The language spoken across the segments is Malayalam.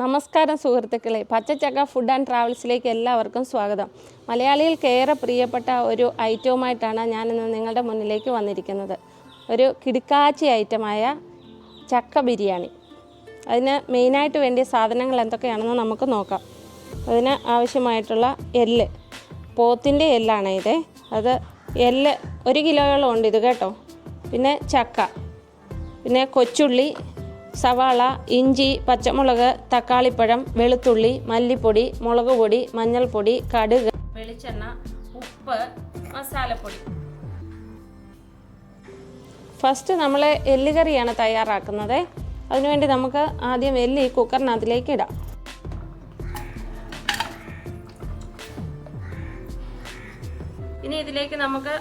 നമസ്കാരം സുഹൃത്തുക്കളെ, പച്ചച്ചക്ക ഫുഡ് ആൻഡ് ട്രാവൽസിലേക്ക് എല്ലാവർക്കും സ്വാഗതം. മലയാളികൾക്ക് ഏറെ പ്രിയപ്പെട്ട ഒരു ഐറ്റവുമായിട്ടാണ് ഞാനിന്ന് നിങ്ങളുടെ മുന്നിലേക്ക് വന്നിരിക്കുന്നത്. ഒരു കിടുക്കാച്ചി ഐറ്റമായ ചക്ക ബിരിയാണി. അതിന് മെയിനായിട്ട് വേണ്ടിയ സാധനങ്ങൾ എന്തൊക്കെയാണെന്ന് നമുക്ക് നോക്കാം. അതിന് ആവശ്യമായിട്ടുള്ള എല്ല്, പോത്തിൻ്റെ എല്ലാണ് ഇത്. അത് എല്ല് 1 കിലോയോളം ഉണ്ട് ഇത് കേട്ടോ. പിന്നെ ചക്ക, പിന്നെ കൊച്ചുള്ളി, സവാള, ഇഞ്ചി, പച്ചമുളക്, തക്കാളിപ്പഴം, വെളുത്തുള്ളി, മല്ലിപ്പൊടി, മുളക് പൊടി, മഞ്ഞൾപ്പൊടി, കടുക്, വെളിച്ചെണ്ണ, ഉപ്പ്, മസാലപ്പൊടി. ഫസ്റ്റ് നമ്മൾ എല്ലുകറിയാണ് തയ്യാറാക്കുന്നത്. അതിനുവേണ്ടി നമുക്ക് ആദ്യം എല്ല് ഈ കുക്കറിനകത്തിലേക്ക് ഇടാം. ഇനി ഇതിലേക്ക് നമുക്ക്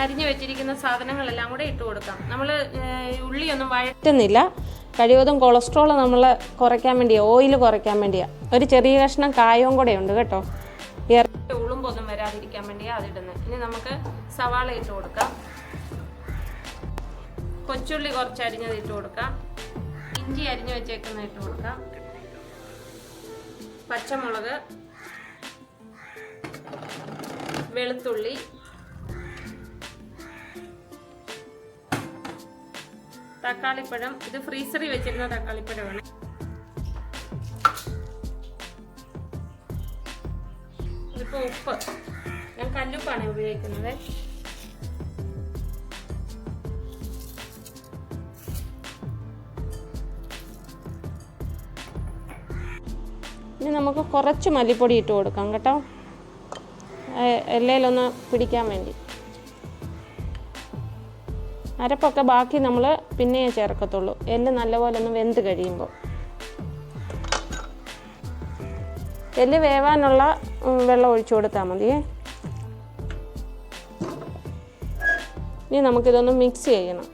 അരിഞ്ഞു വെച്ചിരിക്കുന്ന സാധനങ്ങളെല്ലാം കൂടെ ഇട്ട് കൊടുക്കാം. നമ്മൾ ഉള്ളിയൊന്നും വഴറ്റുന്നില്ല. കഴിവതും കൊളസ്ട്രോൾ നമ്മൾ കുറയ്ക്കാൻ വേണ്ടിയാണ്, ഓയിൽ കുറയ്ക്കാൻ വേണ്ടിയാണ്. ഒരു ചെറിയ കഷ്ണം കായവും കൂടെ ഉണ്ട് കേട്ടോ, ഉളുമ്പൊന്നും വരാതിരിക്കാൻ വേണ്ടിയാണ് അതിടുന്നത്. ഇനി നമുക്ക് സവാള ഇട്ട് കൊടുക്കാം, കൊച്ചുള്ളി കുറച്ച് അരിഞ്ഞത് ഇട്ട് കൊടുക്കാം, ഇഞ്ചി അരിഞ്ഞു വെച്ചേക്കുന്ന ഇട്ട് കൊടുക്കാം, പച്ചമുളക്, വെളുത്തുള്ളി, തക്കാളിപ്പഴം. ഇത് ഫ്രീസറിൽ വെച്ചിരുന്ന തക്കാളിപ്പഴമാണ്. ഇതിപ്പോൾ ഉപ്പ്, ഞാൻ കല്ലുപ്പാണ് ഉപയോഗിക്കുന്നത്. ഇനി നമുക്ക് കുറച്ച് മല്ലിപ്പൊടി ഇട്ട് കൊടുക്കാം കേട്ടോ, എല്ലയിലൊന്ന് പിടിക്കാൻ വേണ്ടി. അരപ്പൊക്കെ ബാക്കി നമ്മൾ പിന്നെ ചേർക്കത്തുള്ളൂ, എല്ല് നല്ലപോലെ ഒന്ന് വെന്ത് കഴിയുമ്പോൾ. എല്ല് വേവാനുള്ള വെള്ളം ഒഴിച്ചു കൊടുത്താൽ മതിയേ. ഇനി നമുക്കിതൊന്ന് മിക്സ് ചെയ്യണം.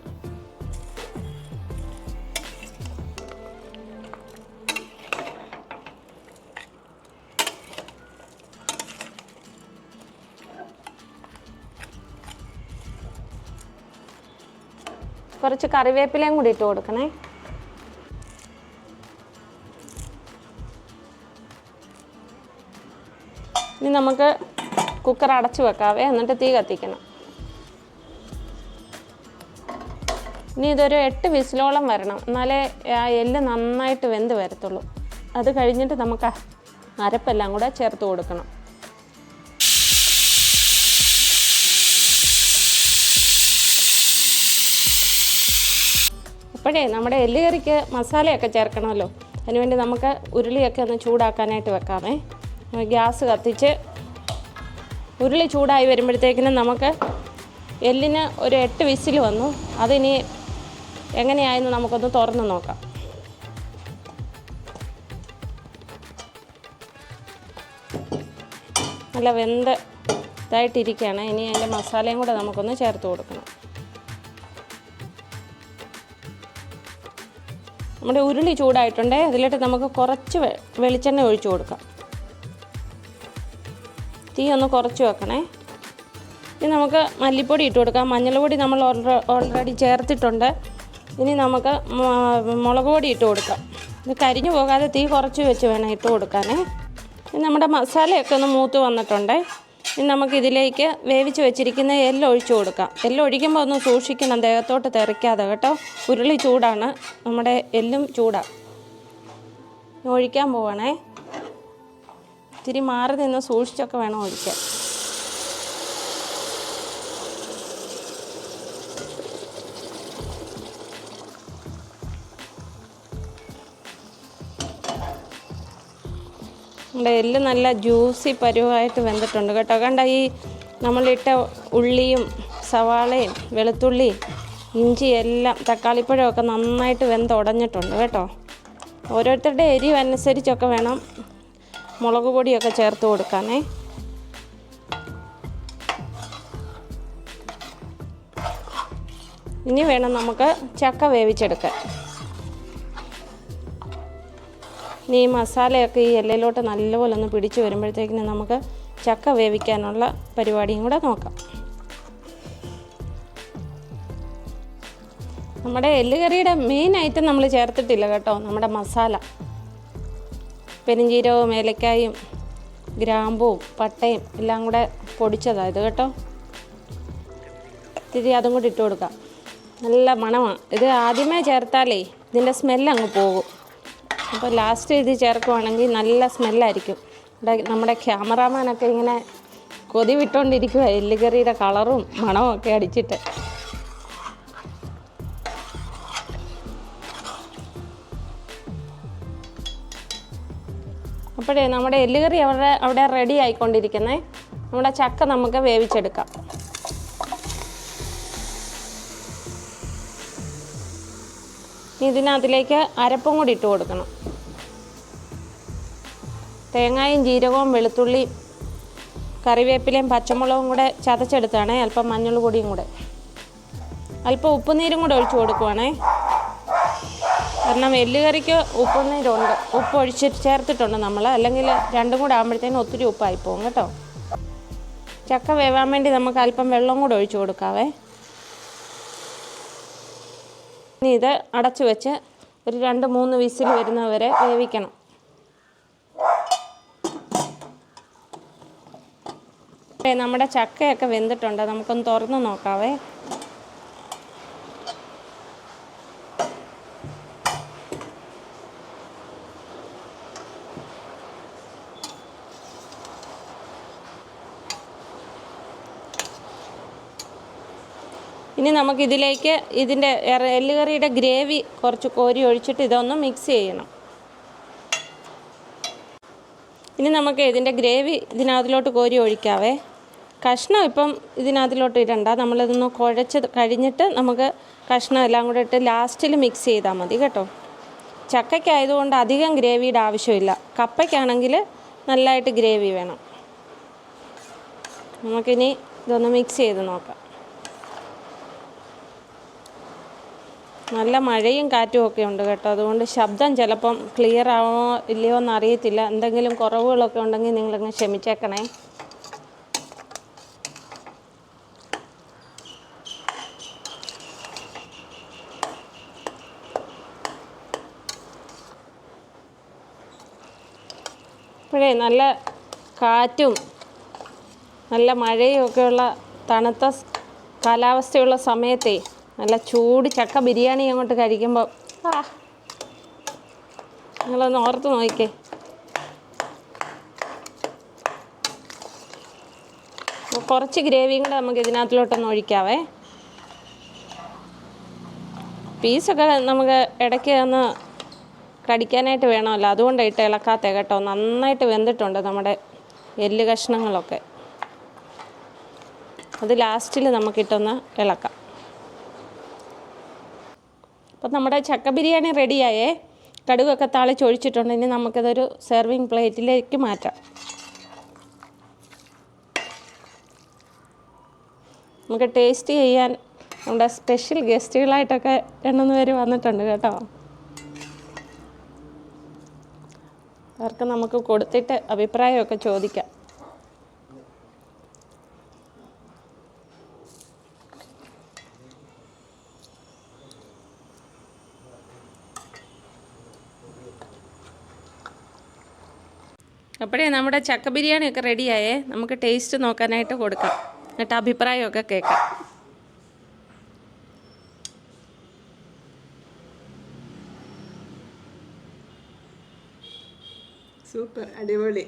കുറച്ച് കറിവേപ്പിലയും കൂടി ഇട്ട് കൊടുക്കണേ. ഇനി നമുക്ക് കുക്കർ അടച്ചു വെക്കാവേ, എന്നിട്ട് തീ കത്തിക്കണം. ഇനി ഇതൊരു 8 വിസിലോളം വരണം, എന്നാലേ ആ എല്ല് നന്നായിട്ട് വെന്ത് വരത്തുള്ളൂ. അത് കഴിഞ്ഞിട്ട് നമുക്ക് അരപ്പെല്ലാം കൂടെ ചേർത്ത് കൊടുക്കണം. അപ്പോഴേ നമ്മുടെ എല്ലുകറിക്ക് മസാലയൊക്കെ ചേർക്കണമല്ലോ, അതിനുവേണ്ടി നമുക്ക് ഉരുളിയൊക്കെ ഒന്ന് ചൂടാക്കാനായിട്ട് വെക്കാമേ. ഗ്യാസ് കത്തിച്ച് ഉരുളി ചൂടായി വരുമ്പോഴത്തേക്കിനും നമുക്ക് എല്ലിന് ഒരു 8 വിസിൽ വന്നു. അതിനി എങ്ങനെയായെന്ന് നമുക്കൊന്ന് തുറന്ന് നോക്കാം. നല്ല വെന്ത് ഇതായിട്ടിരിക്കുകയാണ്. ഇനി അതിൻ്റെ മസാലയും കൂടെ നമുക്കൊന്ന് ചേർത്ത് കൊടുക്കണം. നമ്മുടെ ഉരുളി ചൂടായിട്ടുണ്ട്, അതിലിട്ട് നമുക്ക് കുറച്ച് വെളിച്ചെണ്ണ ഒഴിച്ചു കൊടുക്കാം. തീ ഒന്ന് കുറച്ച് വെക്കണേ. ഇനി നമുക്ക് മല്ലിപ്പൊടി ഇട്ട് കൊടുക്കാം. മഞ്ഞൾപ്പൊടി നമ്മൾ ഓൾറെഡി ചേർത്തിട്ടുണ്ട്. ഇനി നമുക്ക് മുളക് പൊടി ഇട്ട് കൊടുക്കാം. ഇത് കരിഞ്ഞു പോകാതെ തീ കുറച്ച് വെച്ച് വേണം ഇട്ട് കൊടുക്കാനേ. ഇനി നമ്മുടെ മസാലയൊക്കെ ഒന്ന് മൂത്ത് വന്നിട്ടുണ്ട്. ഇനി നമുക്കിതിലേക്ക് വേവിച്ച് വെച്ചിരിക്കുന്ന എല്ല് ഒഴിച്ചു കൊടുക്കാം. എല്ല് ഒഴിക്കുമ്പോൾ ഒന്ന് സൂക്ഷിക്കണം, ദേഹത്തോട്ട് തെറിക്കാതെ കേട്ടോ. ഉരുളി ചൂടാണ്, നമ്മുടെ എല്ലും ചൂടാണ്. ഒഴിക്കാൻ പോവണേ. ഇത്തിരി മാറി നിന്ന് സൂക്ഷിച്ചൊക്കെ വേണം ഒഴിക്കാൻ. നമ്മുടെ എല്ല് നല്ല ജ്യൂസി പരുവായിട്ട് വെന്തിട്ടുണ്ട് കേട്ടോ. കണ്ട, ഈ നമ്മളിട്ട ഉള്ളിയും സവാളയും വെളുത്തുള്ളി ഇഞ്ചി എല്ലാം തക്കാളിപ്പഴമൊക്കെ നന്നായിട്ട് വെന്തുടഞ്ഞിട്ടുണ്ട് കേട്ടോ. ഓരോരുത്തരുടെ എരിവ് അനുസരിച്ചൊക്കെ വേണം മുളക് പൊടിയൊക്കെ ചേർത്ത് കൊടുക്കാനേ. ഇനി വേണം നമുക്ക് ചക്ക വേവിച്ചെടുക്കാൻ. ഇനി ഈ മസാലയൊക്കെ ഈ എല്ലയിലോട്ട് നല്ലപോലെ ഒന്ന് പിടിച്ച് വരുമ്പോഴത്തേക്കിന് നമുക്ക് ചക്ക വേവിക്കാനുള്ള പരിപാടിയും കൂടെ നോക്കാം. നമ്മുടെ എല്ലുകറിയുടെ മെയിൻ ഐറ്റം നമ്മൾ ചേർത്തിട്ടില്ല കേട്ടോ, നമ്മുടെ മസാല. പെരുംജീരകവും ഏലക്കായും ഗ്രാമ്പും പട്ടയും എല്ലാം കൂടെ പൊടിച്ചതാണ് ഇത് കേട്ടോ. ഇത്തിരി അതും കൂടി ഇട്ട് കൊടുക്കാം. നല്ല മണമാണ്. ഇത് ആദ്യമേ ചേർത്താലേ ഇതിൻ്റെ സ്മെല്ലങ്ങ് പോകും. അപ്പോൾ ലാസ്റ്റ് ഇത് ചേർക്കുവാണെങ്കിൽ നല്ല സ്മെല്ലായിരിക്കും. നമ്മുടെ ക്യാമറാമാനൊക്കെ ഇങ്ങനെ കൊതി വിട്ടുകൊണ്ടിരിക്കുക എല്ലുകറിയുടെ കളറും മണവും ഒക്കെ അടിച്ചിട്ട്. അപ്പോഴേ നമ്മുടെ എല്ലുകറി അവിടെ റെഡി ആയിക്കൊണ്ടിരിക്കുന്നേ. നമ്മുടെ ചക്ക നമുക്ക് വേവിച്ചെടുക്കാം. ഇതിനകത്തിലേക്ക് അരപ്പും കൂടി ഇട്ട് കൊടുക്കണം. തേങ്ങയും ജീരകവും വെളുത്തുള്ളിയും കറിവേപ്പിലയും പച്ചമുളകും കൂടെ ചതച്ചെടുത്താണേ. അല്പം മഞ്ഞൾ പൊടിയും കൂടെ അല്പം ഉപ്പുനീരും കൂടെ ഒഴിച്ച് കൊടുക്കുവാണേ. കാരണം എല്ലുകറിക്ക് ഉപ്പുനീരുണ്ട്, ഉപ്പ് ഒഴിച്ച് ചേർത്തിട്ടുണ്ട് നമ്മൾ. അല്ലെങ്കിൽ രണ്ടും കൂടെ ആകുമ്പോഴത്തേനും ഒത്തിരി ഉപ്പായി പോകും കേട്ടോ. ചക്ക വേവാൻ വേണ്ടി നമുക്ക് അല്പം വെള്ളം കൂടെ ഒഴിച്ച് കൊടുക്കാവേ. ഇനി ഇത് അടച്ചു വെച്ച് ഒരു 2-3 വിസിൽ വരുന്നവരെ വേവിക്കണം. നമ്മുടെ ചക്കയൊക്കെ വെന്തിട്ടുണ്ട്. നമുക്കൊന്ന് തുറന്ന് നോക്കാവേ. ഇനി നമുക്കിതിലേക്ക് ഇതിൻ്റെ എല്ലുകറിയുടെ ഗ്രേവി കുറച്ച് കോരി ഒഴിച്ചിട്ട് ഇതൊന്ന് മിക്സ് ചെയ്യണം. ഇനി നമുക്ക് ഇതിൻ്റെ ഗ്രേവി ഇതിനകത്തിലോട്ട് കോരി ഒഴിക്കാവേ. കഷ്ണം ഇപ്പം ഇതിനകത്തിലോട്ട് ഇടണ്ട. നമ്മളിതൊന്ന് കുഴച്ച് കഴിഞ്ഞിട്ട് നമുക്ക് കഷ്ണം എല്ലാം കൂടെ ഇട്ട് ലാസ്റ്റിൽ മിക്സ് ചെയ്താൽ മതി കേട്ടോ. ചക്കയ്ക്കായതുകൊണ്ട് അധികം ഗ്രേവിയുടെ ആവശ്യമില്ല. കപ്പയ്ക്കാണെങ്കിൽ നല്ലതായിട്ട് ഗ്രേവി വേണം. നമുക്കിനി ഇതൊന്ന് മിക്സ് ചെയ്ത് നോക്കാം. നല്ല മഴയും കാറ്റും ഒക്കെ ഉണ്ട് കേട്ടോ. അതുകൊണ്ട് ശബ്ദം ചിലപ്പം ക്ലിയർ ആവോ ഇല്ലയോ എന്ന് അറിയത്തില്ല. എന്തെങ്കിലും കുറവുകളൊക്കെ ഉണ്ടെങ്കിൽ നിങ്ങളങ്ങ് ക്ഷമിച്ചേക്കണേ. ഇപ്പോഴേ നല്ല കാറ്റും നല്ല മഴയും ഒക്കെയുള്ള തണുത്ത കാലാവസ്ഥയുള്ള സമയത്തേ നല്ല ചൂട് ചക്ക ബിരിയാണി അങ്ങോട്ട് കഴിക്കുമ്പോൾ നിങ്ങളൊന്ന് ഓർത്ത് നോക്കിക്കേ. കുറച്ച് ഗ്രേവിയും കൂടെ നമുക്ക് ഇതിനകത്തിലോട്ടൊന്ന് ഒഴിക്കാവേ. പീസൊക്കെ നമുക്ക് ഇടയ്ക്ക് ഒന്ന് കടിക്കാനായിട്ട് വേണമല്ലോ, അതുകൊണ്ടായിട്ട് ഇളക്കാത്ത കേട്ടോ. നന്നായിട്ട് വെന്തിട്ടുണ്ട് നമ്മുടെ എല്ല് കഷ്ണങ്ങളൊക്കെ. അത് ലാസ്റ്റിൽ നമുക്കിട്ടൊന്ന് ഇളക്കാം. അപ്പം നമ്മുടെ ചക്ക ബിരിയാണി റെഡിയായേ. കടുകൊക്കെ താളിച്ചൊഴിച്ചിട്ടുണ്ട്. ഇനി നമുക്കിതൊരു സെർവിങ് പ്ലേറ്റിലേക്ക് മാറ്റാം. നമുക്ക് ടേസ്റ്റ് ചെയ്യാൻ നമ്മുടെ സ്പെഷ്യൽ ഗസ്റ്റുകളായിട്ടൊക്കെ 2-3 പേര് വന്നിട്ടുണ്ട് കേട്ടോ. അവർക്ക് നമുക്ക് കൊടുത്തിട്ട് അഭിപ്രായമൊക്കെ ചോദിക്കാം. അപ്പോഴേ നമ്മുടെ ചക്ക ബിരിയാണിയൊക്കെ റെഡിയായേ. നമുക്ക് ടേസ്റ്റ് നോക്കാനായിട്ട് കൊടുക്കാം, എന്നിട്ട് അഭിപ്രായമൊക്കെ കേൾക്കാം. സൂപ്പർ, അടിപൊളി.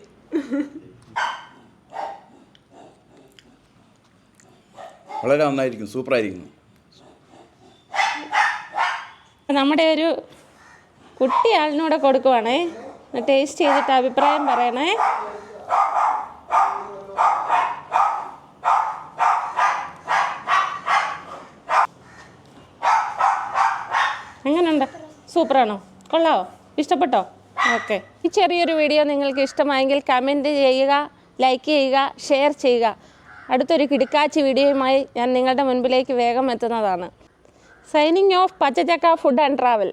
വളരെ നന്നായിരിക്കും, സൂപ്പറായിരിക്കുന്നു. നമ്മുടെ ഒരു കുട്ടി ആളിനൂടെ കൊടുക്കുവാണേ. ടേസ്റ്റ് ചെയ്തിട്ട് അഭിപ്രായം പറയണേ. എങ്ങനെയുണ്ട്? സൂപ്പറാണോ? കൊള്ളാവോ? ഇഷ്ടപ്പെട്ടോ? ഓക്കെ. ഈ ചെറിയൊരു വീഡിയോ നിങ്ങൾക്ക് ഇഷ്ടമായെങ്കിൽ കമൻറ്റ് ചെയ്യുക, ലൈക്ക് ചെയ്യുക, ഷെയർ ചെയ്യുക. അടുത്തൊരു കിടുക്കാച്ചി വീഡിയോയുമായി ഞാൻ നിങ്ങളുടെ മുൻപിലേക്ക് വേഗം എത്തുന്നതാണ്. സൈനിങ് ഓഫ് പച്ചച്ചക്ക ഫുഡ് ആൻഡ് ട്രാവൽ.